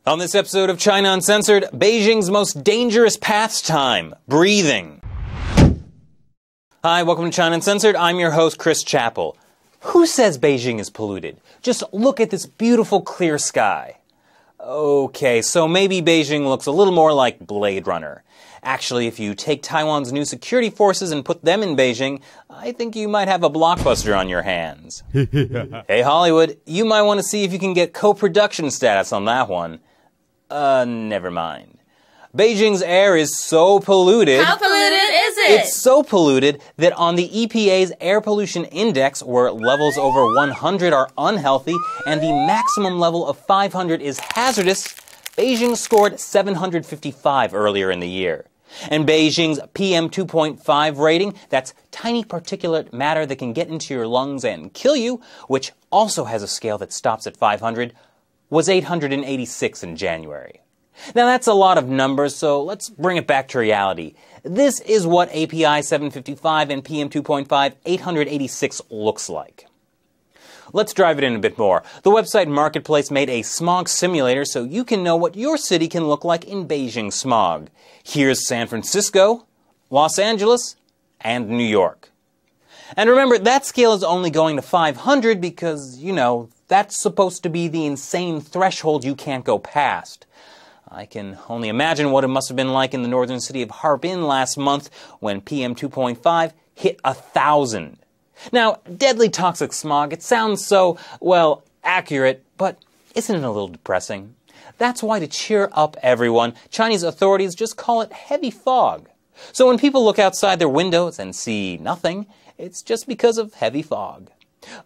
On this episode of China Uncensored, Beijing's most dangerous pastime, breathing. Hi, welcome to China Uncensored. I'm your host, Chris Chappell. Who says Beijing is polluted? Just look at this beautiful clear sky. Okay, so maybe Beijing looks a little more like Blade Runner. Actually, if you take Taiwan's new security forces and put them in Beijing, I think you might have a blockbuster on your hands. Hey Hollywood, you might want to see if you can get co-production status on that one. Never mind. Beijing's air is so polluted... How polluted is it? It's so polluted that on the EPA's air pollution index, where levels over 100 are unhealthy and the maximum level of 500 is hazardous, Beijing scored 755 earlier in the year. And Beijing's PM 2.5 rating, that's tiny particulate matter that can get into your lungs and kill you, which also has a scale that stops at 500, was 886 in January. Now that's a lot of numbers, so let's bring it back to reality. This is what API 755 and PM 2.5 886 looks like. Let's drive it in a bit more. The website Marketplace made a smog simulator so you can know what your city can look like in Beijing smog. Here's San Francisco, Los Angeles, and New York. And remember, that scale is only going to 500 because, you know, that's supposed to be the insane threshold you can't go past. I can only imagine what it must have been like in the northern city of Harbin last month when PM 2.5 hit 1,000. Now, deadly toxic smog, it sounds so, well, accurate, but isn't it a little depressing? That's why, to cheer up everyone, Chinese authorities just call it heavy fog. So when people look outside their windows and see nothing, it's just because of heavy fog.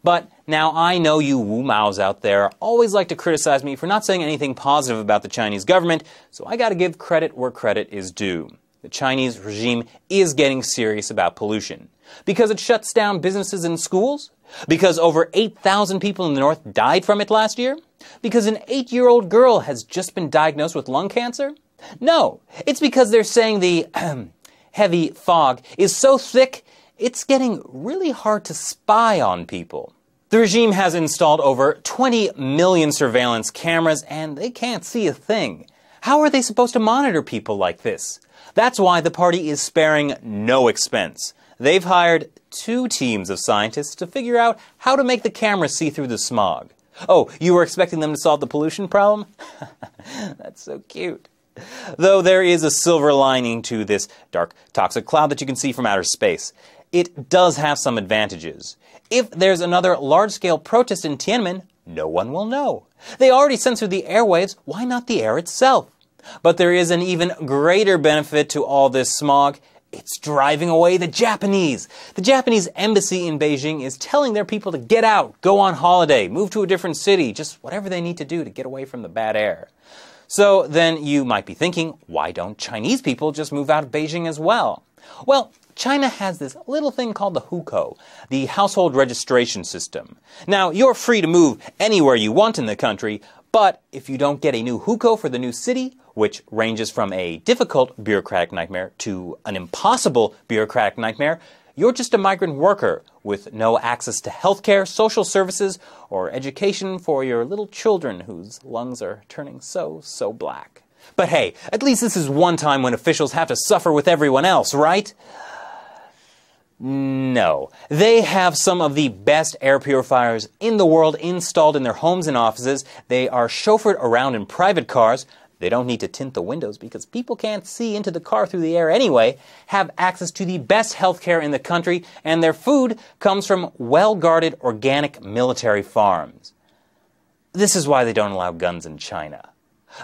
But now I know you Wu Maos out there always like to criticize me for not saying anything positive about the Chinese government, so I gotta give credit where credit is due. The Chinese regime is getting serious about pollution. Because it shuts down businesses and schools? Because over 8,000 people in the north died from it last year? Because an 8-year-old girl has just been diagnosed with lung cancer? No, it's because they're saying the heavy fog is so thick it's getting really hard to spy on people. The regime has installed over 20 million surveillance cameras and they can't see a thing. How are they supposed to monitor people like this? That's why the party is sparing no expense. They've hired 2 teams of scientists to figure out how to make the cameras see through the smog. Oh, you were expecting them to solve the pollution problem? That's so cute. Though there is a silver lining to this dark, toxic cloud that you can see from outer space. It does have some advantages. If there's another large-scale protest in Tiananmen, no one will know. They already censored the airwaves, why not the air itself? But there is an even greater benefit to all this smog. It's driving away the Japanese. The Japanese embassy in Beijing is telling their people to get out, go on holiday, move to a different city, just whatever they need to do to get away from the bad air. So then you might be thinking, why don't Chinese people just move out of Beijing as well? Well, China has this little thing called the hukou, the household registration system. Now, you're free to move anywhere you want in the country, but if you don't get a new hukou for the new city, which ranges from a difficult bureaucratic nightmare to an impossible bureaucratic nightmare, you're just a migrant worker with no access to healthcare, social services, or education for your little children whose lungs are turning so black. But hey, at least this is one time when officials have to suffer with everyone else, right? No. They have some of the best air purifiers in the world installed in their homes and offices. They are chauffeured around in private cars. They don't need to tint the windows because people can't see into the car through the air anyway, have access to the best healthcare in the country, and their food comes from well-guarded organic military farms. This is why they don't allow guns in China.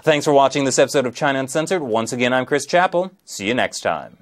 Thanks for watching this episode of China Uncensored. Once again, I'm Chris Chappell. See you next time.